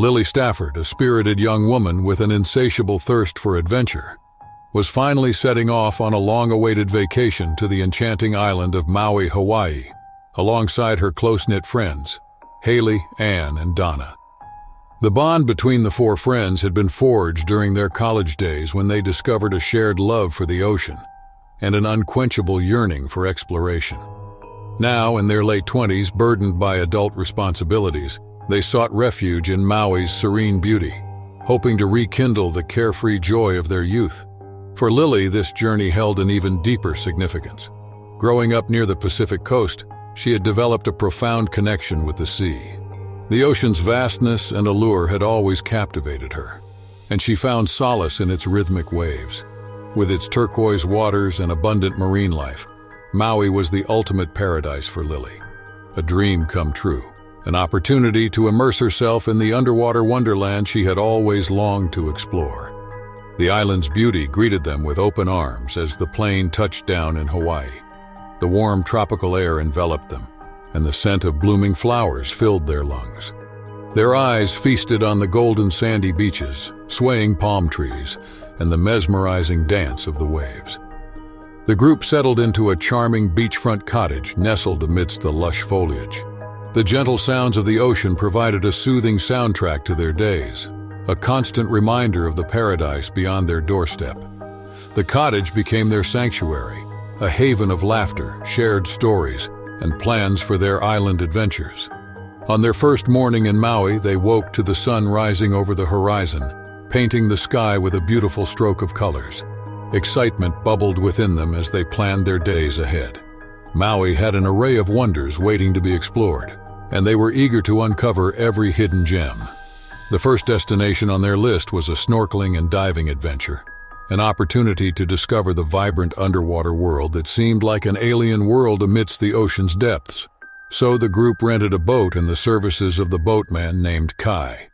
Lily Stafford, a spirited young woman with an insatiable thirst for adventure, was finally setting off on a long-awaited vacation to the enchanting island of Maui, Hawaii, alongside her close-knit friends, Hayley, Anne, and Donna. The bond between the four friends had been forged during their college days when they discovered a shared love for the ocean and an unquenchable yearning for exploration. Now, in their late 20s, burdened by adult responsibilities, they sought refuge in Maui's serene beauty, hoping to rekindle the carefree joy of their youth. For Lily, this journey held an even deeper significance. Growing up near the Pacific coast, she had developed a profound connection with the sea. The ocean's vastness and allure had always captivated her, and she found solace in its rhythmic waves. With its turquoise waters and abundant marine life, Maui was the ultimate paradise for Lily. A dream come true, an opportunity to immerse herself in the underwater wonderland she had always longed to explore. The island's beauty greeted them with open arms as the plane touched down in Hawaii. The warm tropical air enveloped them, and the scent of blooming flowers filled their lungs. Their eyes feasted on the golden sandy beaches, swaying palm trees, and the mesmerizing dance of the waves. The group settled into a charming beachfront cottage nestled amidst the lush foliage. The gentle sounds of the ocean provided a soothing soundtrack to their days, a constant reminder of the paradise beyond their doorstep. The cottage became their sanctuary, a haven of laughter, shared stories, and plans for their island adventures. On their first morning in Maui, they woke to the sun rising over the horizon, painting the sky with a beautiful stroke of colors. Excitement bubbled within them as they planned their days ahead. Maui had an array of wonders waiting to be explored, and they were eager to uncover every hidden gem. The first destination on their list was a snorkeling and diving adventure, an opportunity to discover the vibrant underwater world that seemed like an alien world amidst the ocean's depths. So the group rented a boat in the services of the boatman named Kai.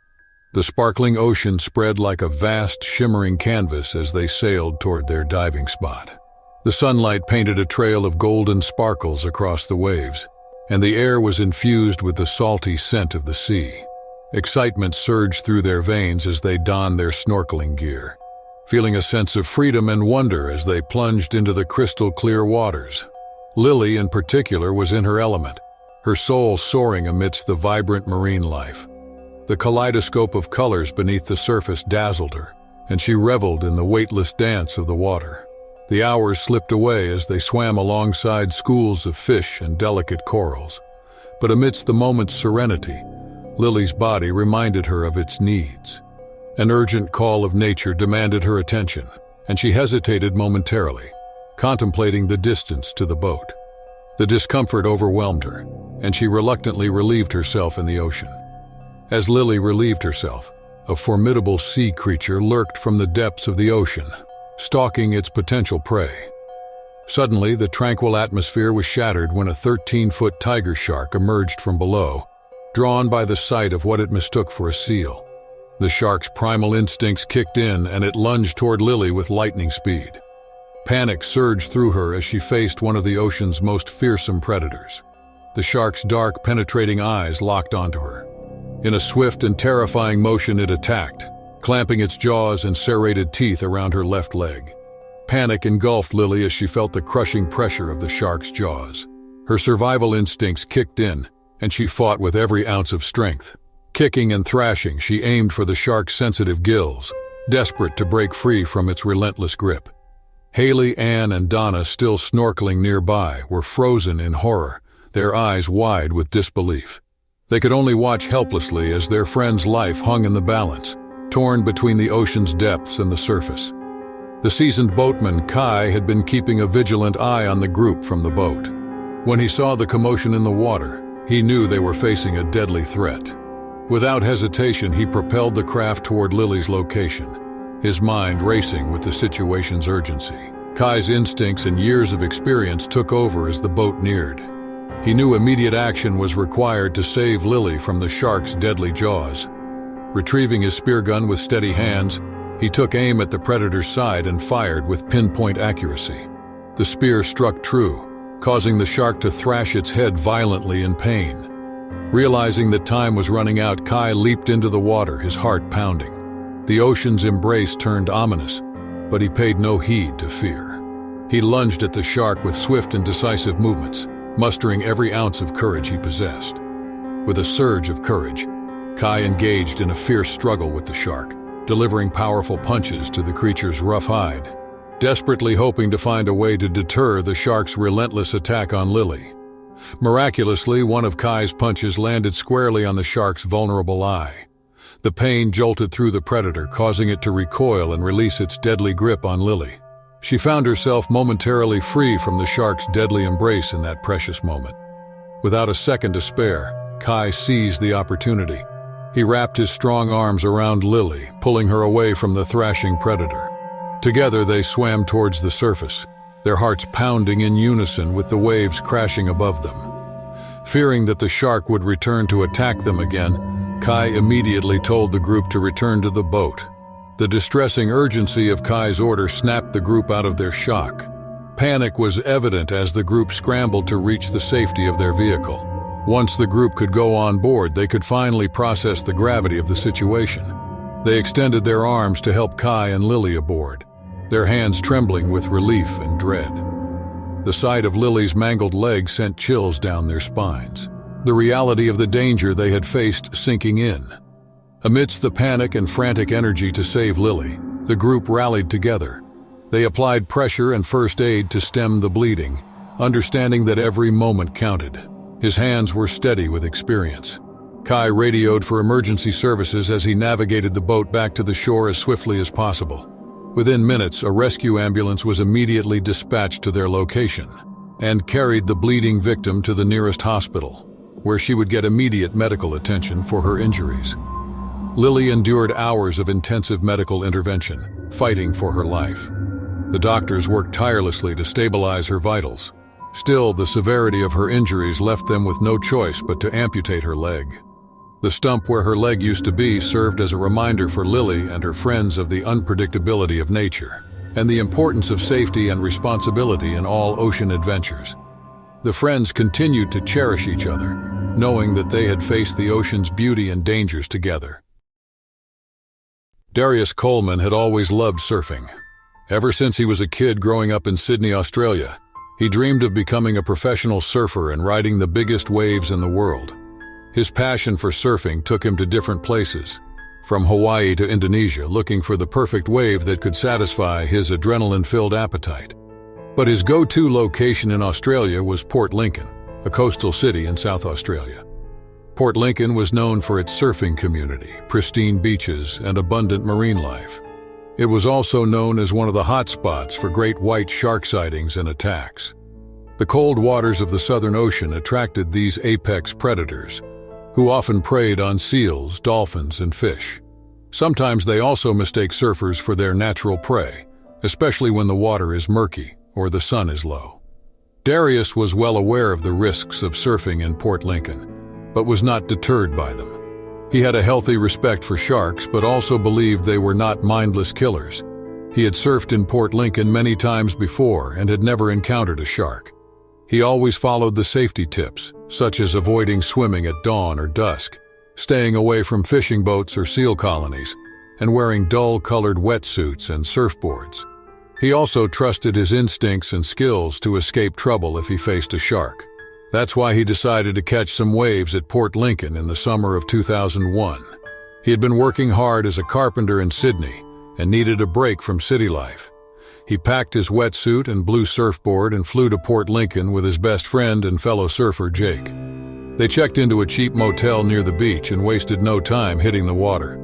The sparkling ocean spread like a vast, shimmering canvas as they sailed toward their diving spot. The sunlight painted a trail of golden sparkles across the waves, and the air was infused with the salty scent of the sea. Excitement surged through their veins as they donned their snorkeling gear, feeling a sense of freedom and wonder as they plunged into the crystal-clear waters. Lily, in particular, was in her element, her soul soaring amidst the vibrant marine life. The kaleidoscope of colors beneath the surface dazzled her, and she reveled in the weightless dance of the water. The hours slipped away as they swam alongside schools of fish and delicate corals. But amidst the moment's serenity, Lily's body reminded her of its needs. An urgent call of nature demanded her attention, and she hesitated momentarily, contemplating the distance to the boat. The discomfort overwhelmed her, and she reluctantly relieved herself in the ocean. As Lily relieved herself, a formidable sea creature lurked from the depths of the ocean, stalking its potential prey. Suddenly, the tranquil atmosphere was shattered when a 13-foot tiger shark emerged from below, drawn by the sight of what it mistook for a seal. The shark's primal instincts kicked in, and it lunged toward Lily with lightning speed. Panic surged through her as she faced one of the ocean's most fearsome predators. The shark's dark, penetrating eyes locked onto her. In a swift and terrifying motion, it attacked, clamping its jaws and serrated teeth around her left leg. Panic engulfed Lily as she felt the crushing pressure of the shark's jaws. Her survival instincts kicked in, and she fought with every ounce of strength. Kicking and thrashing, she aimed for the shark's sensitive gills, desperate to break free from its relentless grip. Hayley, Anne, and Donna, still snorkeling nearby, were frozen in horror, their eyes wide with disbelief. They could only watch helplessly as their friend's life hung in the balance, torn between the ocean's depths and the surface. The seasoned boatman, Kai, had been keeping a vigilant eye on the group from the boat. When he saw the commotion in the water, he knew they were facing a deadly threat. Without hesitation, he propelled the craft toward Lily's location, his mind racing with the situation's urgency. Kai's instincts and years of experience took over as the boat neared. He knew immediate action was required to save Lily from the shark's deadly jaws. Retrieving his spear gun with steady hands, he took aim at the predator's side and fired with pinpoint accuracy. The spear struck true, causing the shark to thrash its head violently in pain. Realizing that time was running out, Kai leaped into the water, his heart pounding. The ocean's embrace turned ominous, but he paid no heed to fear. He lunged at the shark with swift and decisive movements, mustering every ounce of courage he possessed. With a surge of courage, Kai engaged in a fierce struggle with the shark, delivering powerful punches to the creature's rough hide, desperately hoping to find a way to deter the shark's relentless attack on Lily. Miraculously, one of Kai's punches landed squarely on the shark's vulnerable eye. The pain jolted through the predator, causing it to recoil and release its deadly grip on Lily. She found herself momentarily free from the shark's deadly embrace in that precious moment. Without a second to spare, Kai seized the opportunity. He wrapped his strong arms around Lily, pulling her away from the thrashing predator. Together they swam towards the surface, their hearts pounding in unison with the waves crashing above them. Fearing that the shark would return to attack them again, Kai immediately told the group to return to the boat. The distressing urgency of Kai's order snapped the group out of their shock. Panic was evident as the group scrambled to reach the safety of their vehicle. Once the group could go on board, they could finally process the gravity of the situation. They extended their arms to help Kai and Lily aboard, their hands trembling with relief and dread. The sight of Lily's mangled legs sent chills down their spines, the reality of the danger they had faced sinking in. Amidst the panic and frantic energy to save Lily, the group rallied together. They applied pressure and first aid to stem the bleeding, understanding that every moment counted. His hands were steady with experience. Kai radioed for emergency services as he navigated the boat back to the shore as swiftly as possible. Within minutes, a rescue ambulance was immediately dispatched to their location and carried the bleeding victim to the nearest hospital, where she would get immediate medical attention for her injuries. Lily endured hours of intensive medical intervention, fighting for her life. The doctors worked tirelessly to stabilize her vitals. Still, the severity of her injuries left them with no choice but to amputate her leg. The stump where her leg used to be served as a reminder for Lily and her friends of the unpredictability of nature and the importance of safety and responsibility in all ocean adventures. The friends continued to cherish each other, knowing that they had faced the ocean's beauty and dangers together. Darius Coleman had always loved surfing. Ever since he was a kid growing up in Sydney, Australia, he dreamed of becoming a professional surfer and riding the biggest waves in the world. His passion for surfing took him to different places, from Hawaii to Indonesia, looking for the perfect wave that could satisfy his adrenaline-filled appetite. But his go-to location in Australia was Port Lincoln, a coastal city in South Australia. Port Lincoln was known for its surfing community, pristine beaches, and abundant marine life. It was also known as one of the hot spots for great white shark sightings and attacks. The cold waters of the Southern Ocean attracted these apex predators, who often preyed on seals, dolphins, and fish. Sometimes they also mistake surfers for their natural prey, especially when the water is murky or the sun is low. Darius was well aware of the risks of surfing in Port Lincoln, but was not deterred by them. He had a healthy respect for sharks, but also believed they were not mindless killers. He had surfed in Port Lincoln many times before and had never encountered a shark. He always followed the safety tips, such as avoiding swimming at dawn or dusk, staying away from fishing boats or seal colonies, and wearing dull-colored wetsuits and surfboards. He also trusted his instincts and skills to escape trouble if he faced a shark. That's why he decided to catch some waves at Port Lincoln in the summer of 2001. He had been working hard as a carpenter in Sydney and needed a break from city life. He packed his wetsuit and blue surfboard and flew to Port Lincoln with his best friend and fellow surfer, Jake. They checked into a cheap motel near the beach and wasted no time hitting the water.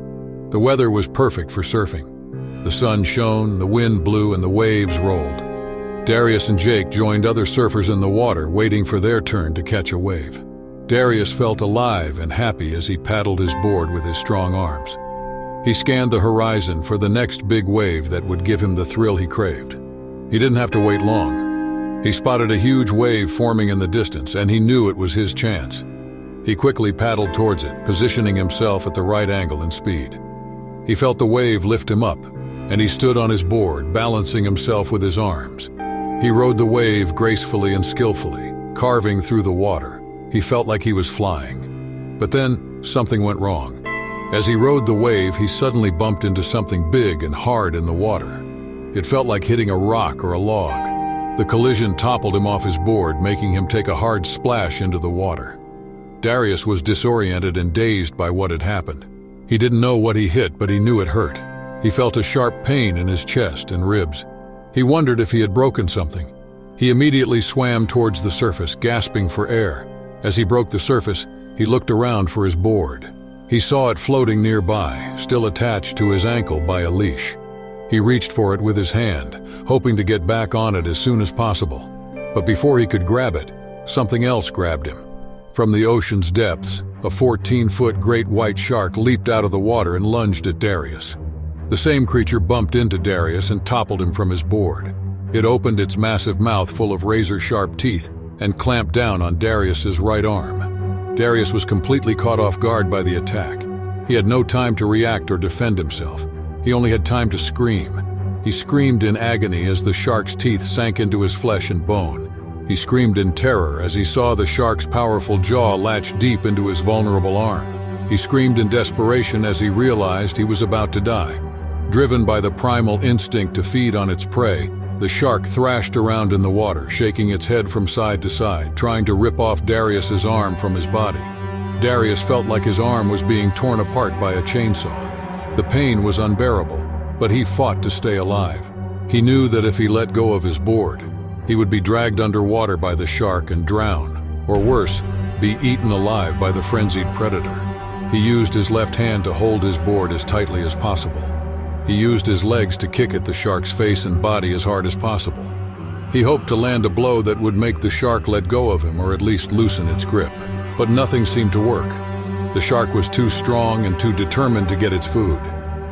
The weather was perfect for surfing. The sun shone, the wind blew, and the waves rolled. Darius and Jake joined other surfers in the water, waiting for their turn to catch a wave. Darius felt alive and happy as he paddled his board with his strong arms. He scanned the horizon for the next big wave that would give him the thrill he craved. He didn't have to wait long. He spotted a huge wave forming in the distance, and he knew it was his chance. He quickly paddled towards it, positioning himself at the right angle and speed. He felt the wave lift him up, and he stood on his board, balancing himself with his arms. He rode the wave gracefully and skillfully, carving through the water. He felt like he was flying. But then, something went wrong. As he rode the wave, he suddenly bumped into something big and hard in the water. It felt like hitting a rock or a log. The collision toppled him off his board, making him take a hard splash into the water. Darius was disoriented and dazed by what had happened. He didn't know what he hit, but he knew it hurt. He felt a sharp pain in his chest and ribs. He wondered if he had broken something. He immediately swam towards the surface, gasping for air. As he broke the surface, he looked around for his board. He saw it floating nearby, still attached to his ankle by a leash. He reached for it with his hand, hoping to get back on it as soon as possible. But before he could grab it, something else grabbed him. From the ocean's depths, a 14-foot great white shark leaped out of the water and lunged at Darius. The same creature bumped into Darius and toppled him from his board. It opened its massive mouth full of razor-sharp teeth and clamped down on Darius's right arm. Darius was completely caught off guard by the attack. He had no time to react or defend himself. He only had time to scream. He screamed in agony as the shark's teeth sank into his flesh and bone. He screamed in terror as he saw the shark's powerful jaw latch deep into his vulnerable arm. He screamed in desperation as he realized he was about to die. Driven by the primal instinct to feed on its prey, the shark thrashed around in the water, shaking its head from side to side, trying to rip off Darius's arm from his body. Darius felt like his arm was being torn apart by a chainsaw. The pain was unbearable, but he fought to stay alive. He knew that if he let go of his board, he would be dragged underwater by the shark and drown, or worse, be eaten alive by the frenzied predator. He used his left hand to hold his board as tightly as possible. He used his legs to kick at the shark's face and body as hard as possible. He hoped to land a blow that would make the shark let go of him or at least loosen its grip. But nothing seemed to work. The shark was too strong and too determined to get its food.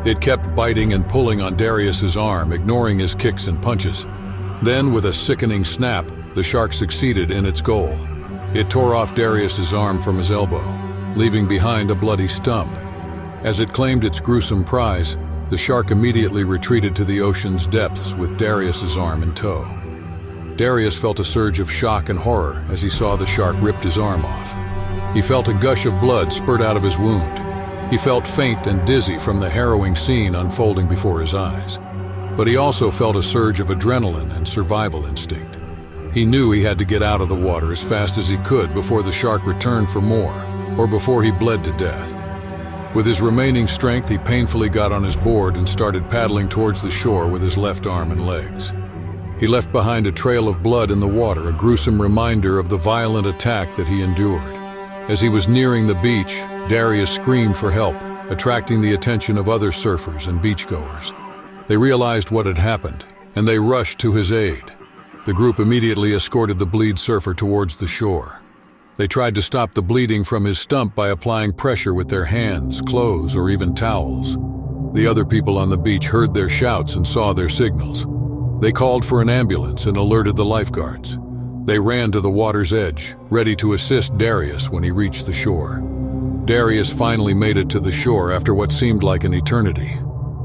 It kept biting and pulling on Darius's arm, ignoring his kicks and punches. Then, with a sickening snap, the shark succeeded in its goal. It tore off Darius's arm from his elbow, leaving behind a bloody stump. As it claimed its gruesome prize, the shark immediately retreated to the ocean's depths with Darius's arm in tow. Darius felt a surge of shock and horror as he saw the shark rip his arm off. He felt a gush of blood spurt out of his wound. He felt faint and dizzy from the harrowing scene unfolding before his eyes. But he also felt a surge of adrenaline and survival instinct. He knew he had to get out of the water as fast as he could before the shark returned for more, or before he bled to death. With his remaining strength, he painfully got on his board and started paddling towards the shore with his left arm and legs. He left behind a trail of blood in the water, a gruesome reminder of the violent attack that he endured. As he was nearing the beach, Darius screamed for help, attracting the attention of other surfers and beachgoers. They realized what had happened, and they rushed to his aid. The group immediately escorted the bleed surfer towards the shore. They tried to stop the bleeding from his stump by applying pressure with their hands, clothes, or even towels. The other people on the beach heard their shouts and saw their signals. They called for an ambulance and alerted the lifeguards. They ran to the water's edge, ready to assist Darius when he reached the shore. Darius finally made it to the shore after what seemed like an eternity.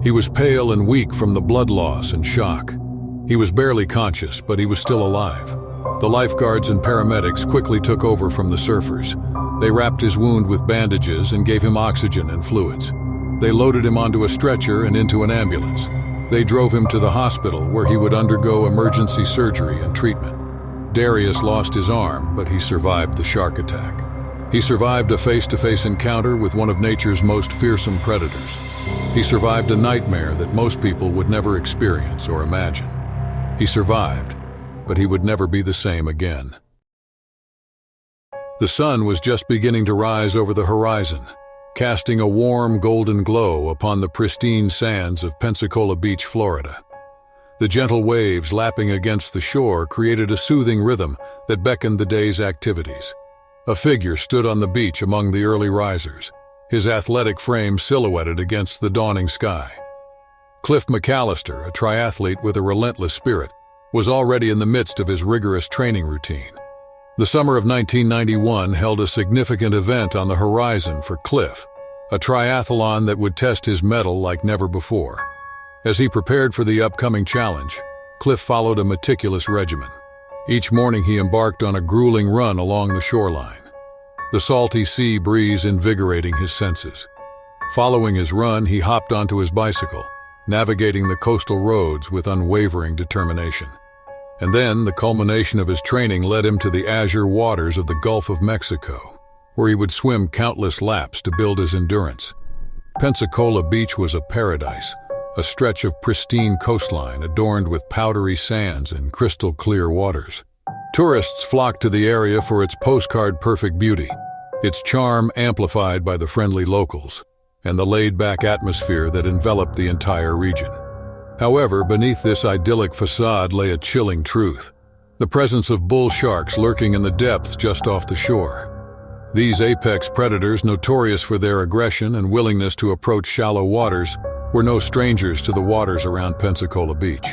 He was pale and weak from the blood loss and shock. He was barely conscious, but he was still alive. The lifeguards and paramedics quickly took over from the surfers. They wrapped his wound with bandages and gave him oxygen and fluids. They loaded him onto a stretcher and into an ambulance. They drove him to the hospital where he would undergo emergency surgery and treatment. Darius lost his arm, but he survived the shark attack. He survived a face-to-face encounter with one of nature's most fearsome predators. He survived a nightmare that most people would never experience or imagine. He survived, but he would never be the same again. The sun was just beginning to rise over the horizon, casting a warm golden glow upon the pristine sands of Pensacola Beach, Florida. The gentle waves lapping against the shore created a soothing rhythm that beckoned the day's activities. A figure stood on the beach among the early risers, his athletic frame silhouetted against the dawning sky. Cliff McAllister, a triathlete with a relentless spirit, was already in the midst of his rigorous training routine. The summer of 1991 held a significant event on the horizon for Cliff, a triathlon that would test his mettle like never before. As he prepared for the upcoming challenge, Cliff followed a meticulous regimen. Each morning he embarked on a grueling run along the shoreline. the salty sea breeze invigorating his senses. Following his run, he hopped onto his bicycle, navigating the coastal roads with unwavering determination. And then, the culmination of his training led him to the azure waters of the Gulf of Mexico, where he would swim countless laps to build his endurance. Pensacola Beach was a paradise, a stretch of pristine coastline adorned with powdery sands and crystal-clear waters. Tourists flocked to the area for its postcard-perfect beauty, its charm amplified by the friendly locals, and the laid-back atmosphere that enveloped the entire region. However, beneath this idyllic facade lay a chilling truth: the presence of bull sharks lurking in the depths just off the shore. These apex predators, notorious for their aggression and willingness to approach shallow waters, were no strangers to the waters around Pensacola Beach.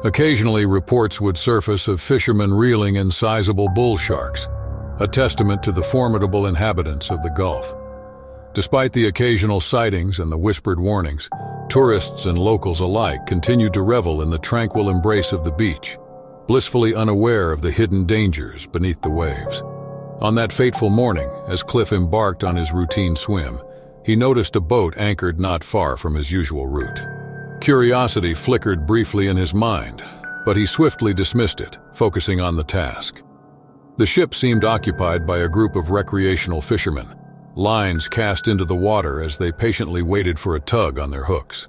Occasionally, reports would surface of fishermen reeling in sizable bull sharks, a testament to the formidable inhabitants of the Gulf. Despite the occasional sightings and the whispered warnings, tourists and locals alike continued to revel in the tranquil embrace of the beach, blissfully unaware of the hidden dangers beneath the waves. On that fateful morning, as Cliff embarked on his routine swim, he noticed a boat anchored not far from his usual route. Curiosity flickered briefly in his mind, but he swiftly dismissed it, focusing on the task. The ship seemed occupied by a group of recreational fishermen, lines cast into the water as they patiently waited for a tug on their hooks.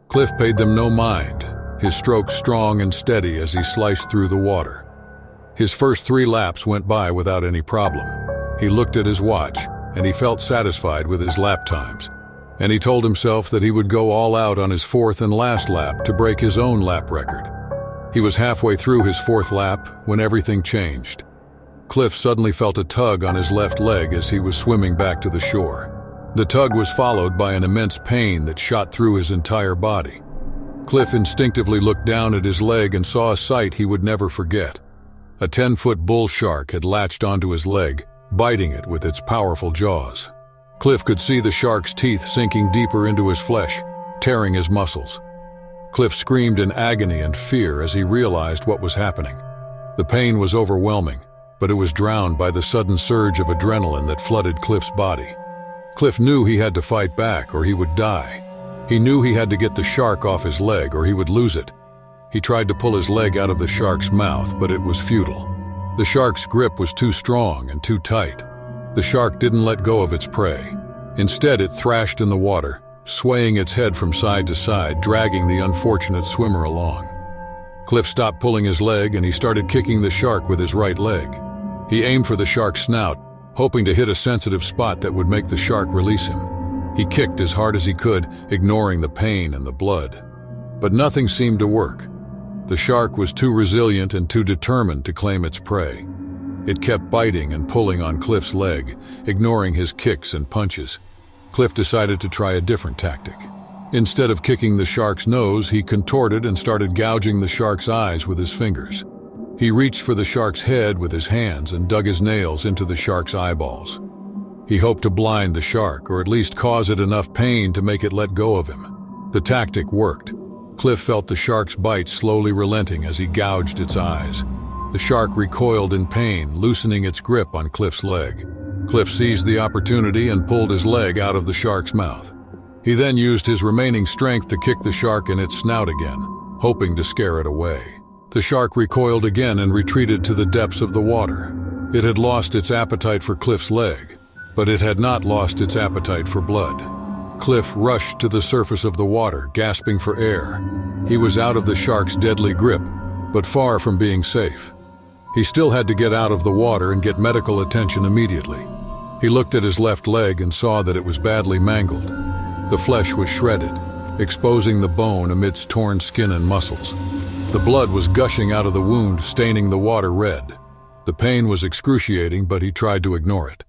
Cliff paid them no mind, his strokes strong and steady as he sliced through the water. His first 3 laps went by without any problem. He looked at his watch, and he felt satisfied with his lap times, and he told himself that he would go all out on his 4th and last lap to break his own lap record. He was halfway through his 4th lap when everything changed. Cliff suddenly felt a tug on his left leg as he was swimming back to the shore. The tug was followed by an immense pain that shot through his entire body. Cliff instinctively looked down at his leg and saw a sight he would never forget. A 10-foot bull shark had latched onto his leg, biting it with its powerful jaws. Cliff could see the shark's teeth sinking deeper into his flesh, tearing his muscles. Cliff screamed in agony and fear as he realized what was happening. The pain was overwhelming, but it was drowned by the sudden surge of adrenaline that flooded Cliff's body. Cliff knew he had to fight back or he would die. He knew he had to get the shark off his leg or he would lose it. He tried to pull his leg out of the shark's mouth, but it was futile. The shark's grip was too strong and too tight. The shark didn't let go of its prey. Instead, it thrashed in the water, swaying its head from side to side, dragging the unfortunate swimmer along. Cliff stopped pulling his leg and he started kicking the shark with his right leg. He aimed for the shark's snout, hoping to hit a sensitive spot that would make the shark release him. He kicked as hard as he could, ignoring the pain and the blood. But nothing seemed to work. The shark was too resilient and too determined to claim its prey. It kept biting and pulling on Cliff's leg, ignoring his kicks and punches. Cliff decided to try a different tactic. Instead of kicking the shark's nose, he contorted and started gouging the shark's eyes with his fingers. He reached for the shark's head with his hands and dug his nails into the shark's eyeballs. He hoped to blind the shark, or at least cause it enough pain to make it let go of him. The tactic worked. Cliff felt the shark's bite slowly relenting as he gouged its eyes. The shark recoiled in pain, loosening its grip on Cliff's leg. Cliff seized the opportunity and pulled his leg out of the shark's mouth. He then used his remaining strength to kick the shark in its snout again, hoping to scare it away. The shark recoiled again and retreated to the depths of the water. It had lost its appetite for Cliff's leg, but it had not lost its appetite for blood. Cliff rushed to the surface of the water, gasping for air. He was out of the shark's deadly grip, but far from being safe. He still had to get out of the water and get medical attention immediately. He looked at his left leg and saw that it was badly mangled. The flesh was shredded, exposing the bone amidst torn skin and muscles. The blood was gushing out of the wound, staining the water red. The pain was excruciating, but he tried to ignore it.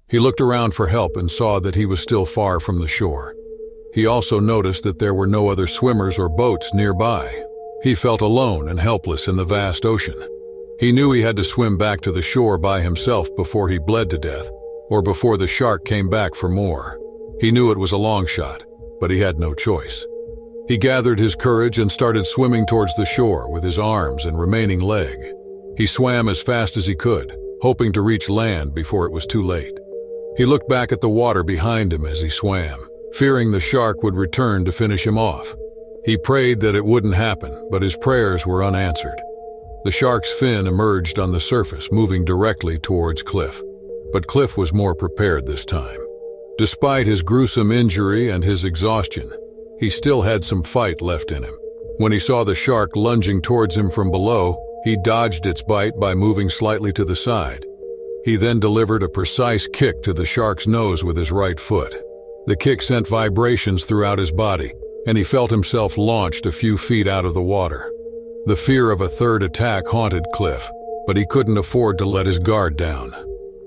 He looked around for help and saw that he was still far from the shore. He also noticed that there were no other swimmers or boats nearby. He felt alone and helpless in the vast ocean. He knew he had to swim back to the shore by himself before he bled to death, or before the shark came back for more. He knew it was a long shot, but he had no choice. He gathered his courage and started swimming towards the shore with his arms and remaining leg. He swam as fast as he could, hoping to reach land before it was too late. He looked back at the water behind him as he swam, fearing the shark would return to finish him off. He prayed that it wouldn't happen, but his prayers were unanswered. The shark's fin emerged on the surface, moving directly towards Cliff. But Cliff was more prepared this time. Despite his gruesome injury and his exhaustion, he still had some fight left in him. When he saw the shark lunging towards him from below, he dodged its bite by moving slightly to the side. He then delivered a precise kick to the shark's nose with his right foot. The kick sent vibrations throughout his body, and he felt himself launched a few feet out of the water. The fear of a third attack haunted Cliff, but he couldn't afford to let his guard down.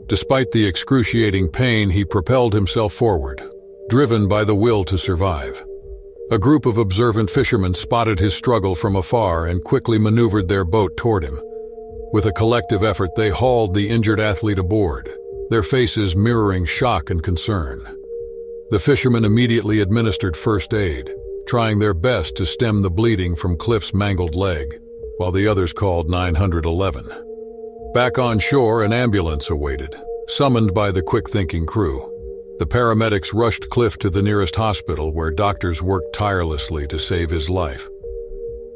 Despite the excruciating pain, he propelled himself forward, driven by the will to survive. A group of observant fishermen spotted his struggle from afar and quickly maneuvered their boat toward him. With a collective effort, they hauled the injured athlete aboard, their faces mirroring shock and concern. The fishermen immediately administered first aid, trying their best to stem the bleeding from Cliff's mangled leg, while the others called 911. Back on shore, an ambulance awaited, summoned by the quick-thinking crew. The paramedics rushed Cliff to the nearest hospital, where doctors worked tirelessly to save his life.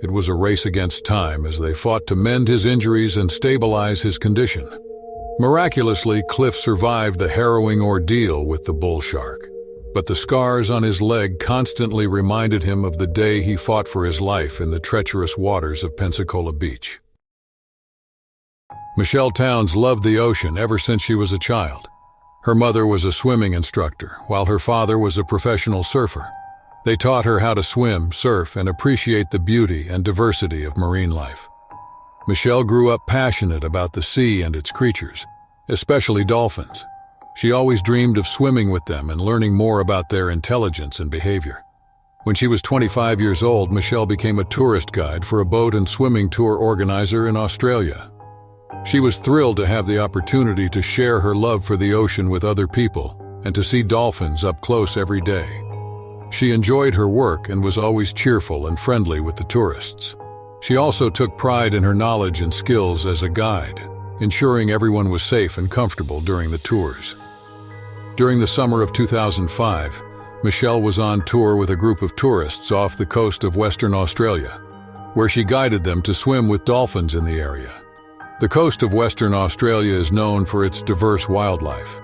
It was a race against time as they fought to mend his injuries and stabilize his condition. Miraculously, Cliff survived the harrowing ordeal with the bull shark, but the scars on his leg constantly reminded him of the day he fought for his life in the treacherous waters of Pensacola Beach. Michelle Towns loved the ocean ever since she was a child. Her mother was a swimming instructor, while her father was a professional surfer. They taught her how to swim, surf, and appreciate the beauty and diversity of marine life. Michelle grew up passionate about the sea and its creatures, especially dolphins. She always dreamed of swimming with them and learning more about their intelligence and behavior. When she was 25 years old, Michelle became a tourist guide for a boat and swimming tour organizer in Australia. She was thrilled to have the opportunity to share her love for the ocean with other people and to see dolphins up close every day. She enjoyed her work and was always cheerful and friendly with the tourists. She also took pride in her knowledge and skills as a guide, ensuring everyone was safe and comfortable during the tours. During the summer of 2005, Michelle was on tour with a group of tourists off the coast of Western Australia, where she guided them to swim with dolphins in the area. The coast of Western Australia is known for its diverse wildlife,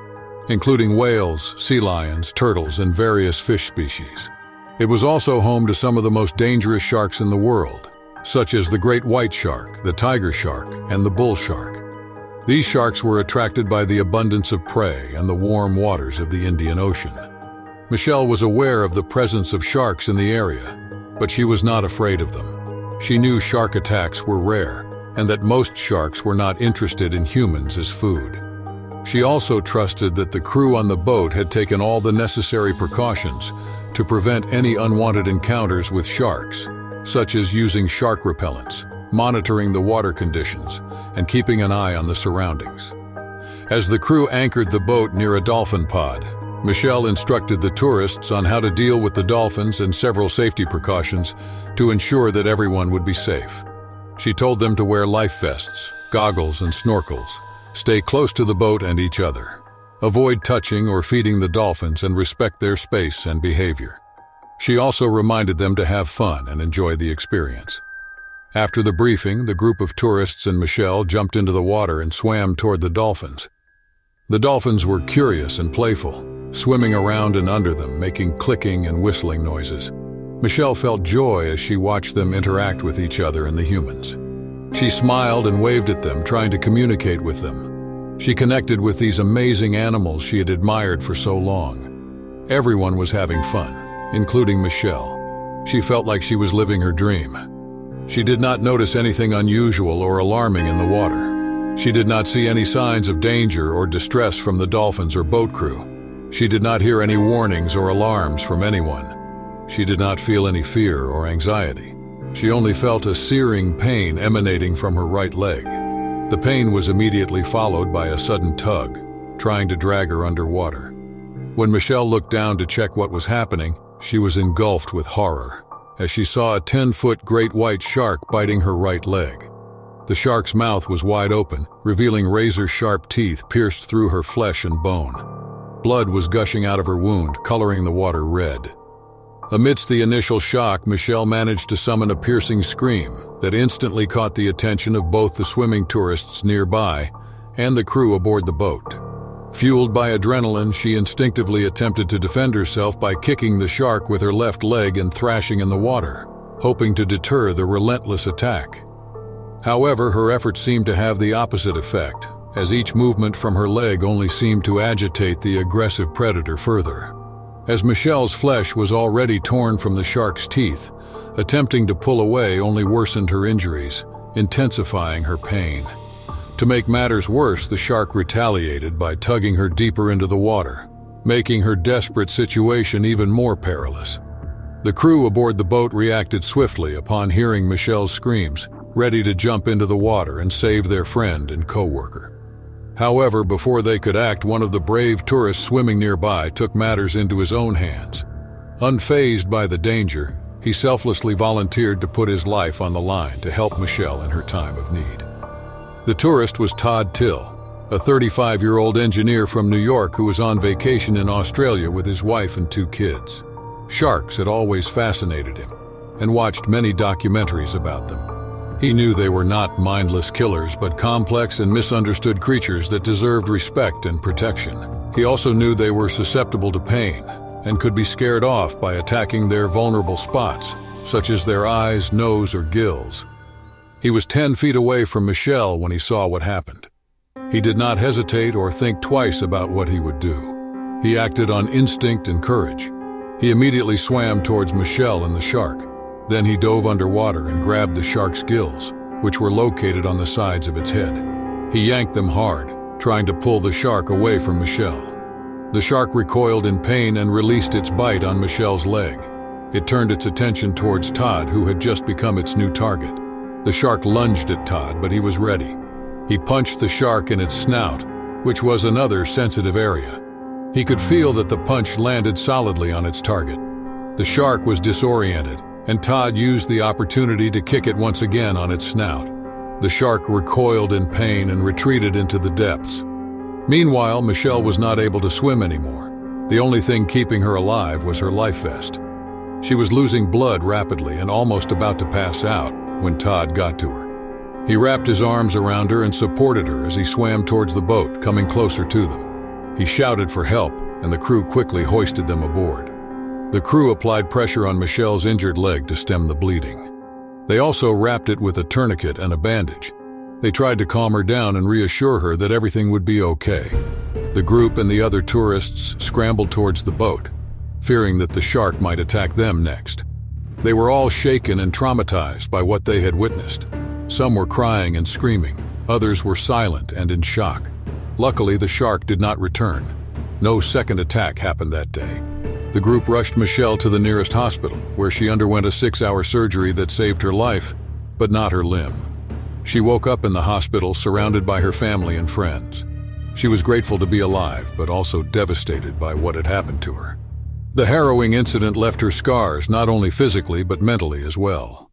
including whales, sea lions, turtles, and various fish species. It was also home to some of the most dangerous sharks in the world, such as the great white shark, the tiger shark, and the bull shark. These sharks were attracted by the abundance of prey and the warm waters of the Indian Ocean. Michelle was aware of the presence of sharks in the area, but she was not afraid of them. She knew shark attacks were rare, and that most sharks were not interested in humans as food. She also trusted that the crew on the boat had taken all the necessary precautions to prevent any unwanted encounters with sharks, such as using shark repellents, monitoring the water conditions, and keeping an eye on the surroundings. As the crew anchored the boat near a dolphin pod, Michelle instructed the tourists on how to deal with the dolphins and several safety precautions to ensure that everyone would be safe. She told them to wear life vests, goggles, and snorkels, stay close to the boat and each other, avoid touching or feeding the dolphins, and respect their space and behavior. She also reminded them to have fun and enjoy the experience. After the briefing, the group of tourists and Michelle jumped into the water and swam toward the dolphins. The dolphins were curious and playful, swimming around and under them, making clicking and whistling noises. Michelle felt joy as she watched them interact with each other and the humans. She smiled and waved at them, trying to communicate with them. She connected with these amazing animals she had admired for so long. Everyone was having fun, including Michelle. She felt like she was living her dream. She did not notice anything unusual or alarming in the water. She did not see any signs of danger or distress from the dolphins or boat crew. She did not hear any warnings or alarms from anyone. She did not feel any fear or anxiety. She only felt a searing pain emanating from her right leg. The pain was immediately followed by a sudden tug, trying to drag her underwater. When Michelle looked down to check what was happening, she was engulfed with horror as she saw a 10-foot great white shark biting her right leg. The shark's mouth was wide open, revealing razor-sharp teeth pierced through her flesh and bone. Blood was gushing out of her wound, coloring the water red. Amidst the initial shock, Michelle managed to summon a piercing scream that instantly caught the attention of both the swimming tourists nearby and the crew aboard the boat. Fueled by adrenaline, she instinctively attempted to defend herself by kicking the shark with her left leg and thrashing in the water, hoping to deter the relentless attack. However, her efforts seemed to have the opposite effect, as each movement from her leg only seemed to agitate the aggressive predator further. As Michelle's flesh was already torn from the shark's teeth, attempting to pull away only worsened her injuries, intensifying her pain. To make matters worse, the shark retaliated by tugging her deeper into the water, making her desperate situation even more perilous. The crew aboard the boat reacted swiftly upon hearing Michelle's screams, ready to jump into the water and save their friend and co-worker. However, before they could act, one of the brave tourists swimming nearby took matters into his own hands. Unfazed by the danger, he selflessly volunteered to put his life on the line to help Michelle in her time of need. The tourist was Todd Till, a 35-year-old engineer from New York who was on vacation in Australia with his wife and 2 kids. Sharks had always fascinated him, and watched many documentaries about them. He knew they were not mindless killers, but complex and misunderstood creatures that deserved respect and protection. He also knew they were susceptible to pain, and could be scared off by attacking their vulnerable spots, such as their eyes, nose, or gills. He was 10 feet away from Michelle when he saw what happened. He did not hesitate or think twice about what he would do. He acted on instinct and courage. He immediately swam towards Michelle and the shark. Then he dove underwater and grabbed the shark's gills, which were located on the sides of its head. He yanked them hard, trying to pull the shark away from Michelle. The shark recoiled in pain and released its bite on Michelle's leg. It turned its attention towards Todd, who had just become its new target. The shark lunged at Todd, but he was ready. He punched the shark in its snout, which was another sensitive area. He could feel that the punch landed solidly on its target. The shark was disoriented, and Todd used the opportunity to kick it once again on its snout. The shark recoiled in pain and retreated into the depths. Meanwhile, Michelle was not able to swim anymore. The only thing keeping her alive was her life vest. She was losing blood rapidly and almost about to pass out when Todd got to her. He wrapped his arms around her and supported her as he swam towards the boat, coming closer to them. He shouted for help, and the crew quickly hoisted them aboard. The crew applied pressure on Michelle's injured leg to stem the bleeding. They also wrapped it with a tourniquet and a bandage. They tried to calm her down and reassure her that everything would be okay. The group and the other tourists scrambled towards the boat, fearing that the shark might attack them next. They were all shaken and traumatized by what they had witnessed. Some were crying and screaming, others were silent and in shock. Luckily, the shark did not return. No second attack happened that day. The group rushed Michelle to the nearest hospital, where she underwent a 6-hour surgery that saved her life, but not her limb. She woke up in the hospital surrounded by her family and friends. She was grateful to be alive, but also devastated by what had happened to her. The harrowing incident left her scars not only physically but mentally as well.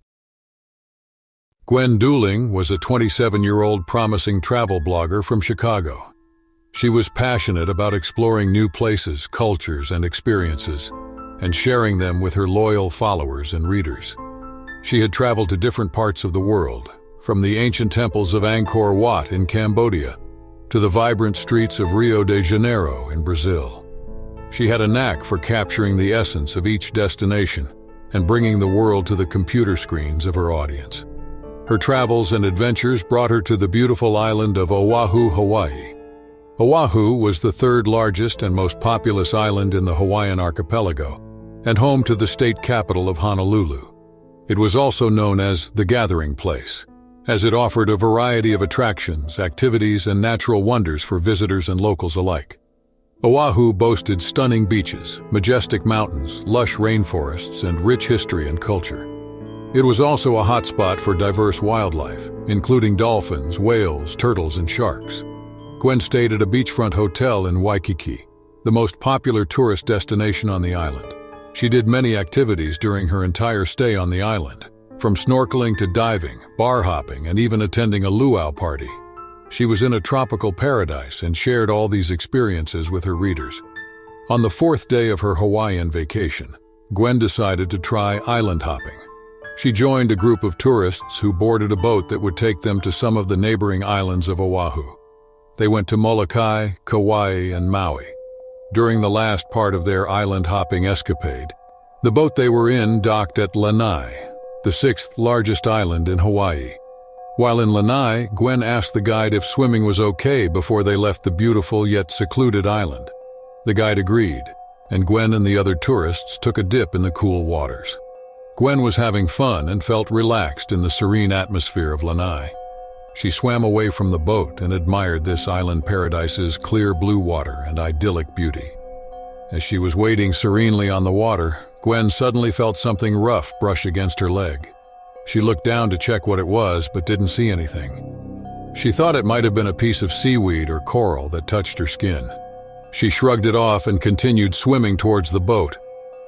Gwen Dueling was a 27-year-old promising travel blogger from Chicago. She was passionate about exploring new places, cultures, and experiences, and sharing them with her loyal followers and readers. She had traveled to different parts of the world, from the ancient temples of Angkor Wat in Cambodia to the vibrant streets of Rio de Janeiro in Brazil. She had a knack for capturing the essence of each destination and bringing the world to the computer screens of her audience. Her travels and adventures brought her to the beautiful island of Oahu, Hawaii. Oahu was the 3rd largest and most populous island in the Hawaiian archipelago, and home to the state capital of Honolulu. It was also known as the Gathering Place, as it offered a variety of attractions, activities, and natural wonders for visitors and locals alike. Oahu boasted stunning beaches, majestic mountains, lush rainforests, and rich history and culture. It was also a hotspot for diverse wildlife, including dolphins, whales, turtles, and sharks. Gwen stayed at a beachfront hotel in Waikiki, the most popular tourist destination on the island. She did many activities during her entire stay on the island, from snorkeling to diving, bar hopping, and even attending a luau party. She was in a tropical paradise and shared all these experiences with her readers, On the fourth day of her Hawaiian vacation, Gwen decided to try island hopping. She joined a group of tourists who boarded a boat that would take them to some of the neighboring islands of Oahu. They went to Molokai, Kauai, and Maui. During the last part of their island hopping escapade, the boat they were in docked at Lanai, the sixth largest island in Hawaii. While in Lanai, Gwen asked the guide if swimming was okay before they left the beautiful yet secluded island. The guide agreed, and Gwen and the other tourists took a dip in the cool waters. Gwen was having fun and felt relaxed in the serene atmosphere of Lanai. She swam away from the boat and admired this island paradise's clear blue water and idyllic beauty. As she was wading serenely on the water, Gwen suddenly felt something rough brush against her leg. She looked down to check what it was, but didn't see anything. She thought it might have been a piece of seaweed or coral that touched her skin. She shrugged it off and continued swimming towards the boat.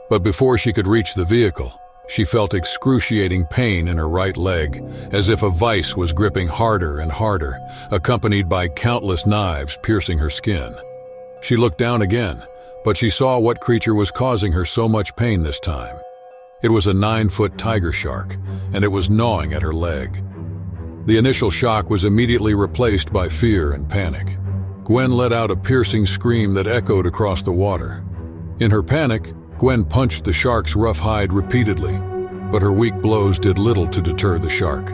But before she could reach the vehicle, she felt excruciating pain in her right leg, as if a vice was gripping harder and harder, accompanied by countless knives piercing her skin. She looked down again, but she saw what creature was causing her so much pain this time. It was a 9-foot tiger shark, and it was gnawing at her leg. The initial shock was immediately replaced by fear and panic. Gwen let out a piercing scream that echoed across the water. In her panic, Gwen punched the shark's rough hide repeatedly, but her weak blows did little to deter the shark.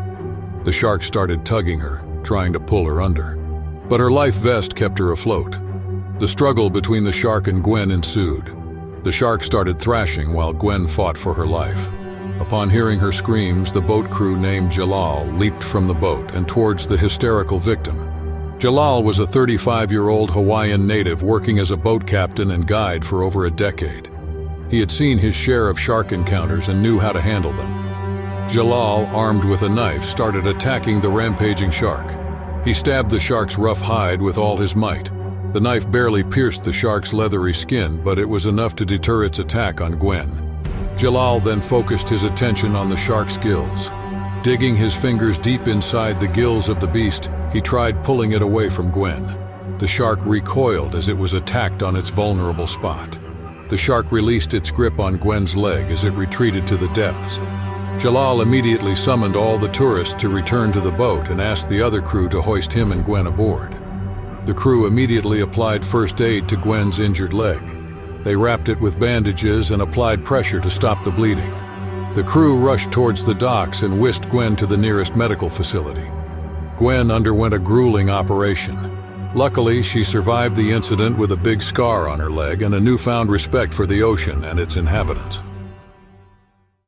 The shark started tugging her, trying to pull her under. But her life vest kept her afloat. The struggle between the shark and Gwen ensued. The shark started thrashing while Gwen fought for her life. Upon hearing her screams, the boat crew named Jalal leaped from the boat and towards the hysterical victim. Jalal was a 35-year-old Hawaiian native working as a boat captain and guide for over a decade. He had seen his share of shark encounters and knew how to handle them. Jalal, armed with a knife, started attacking the rampaging shark. He stabbed the shark's rough hide with all his might. The knife barely pierced the shark's leathery skin, but it was enough to deter its attack on Gwen. Jalal then focused his attention on the shark's gills. Digging his fingers deep inside the gills of the beast, he tried pulling it away from Gwen. The shark recoiled as it was attacked on its vulnerable spot. The shark released its grip on Gwen's leg as it retreated to the depths. Jalal immediately summoned all the tourists to return to the boat and asked the other crew to hoist him and Gwen aboard. The crew immediately applied first aid to Gwen's injured leg. They wrapped it with bandages and applied pressure to stop the bleeding. The crew rushed towards the docks and whisked Gwen to the nearest medical facility. Gwen underwent a grueling operation. Luckily, she survived the incident with a big scar on her leg and a newfound respect for the ocean and its inhabitants.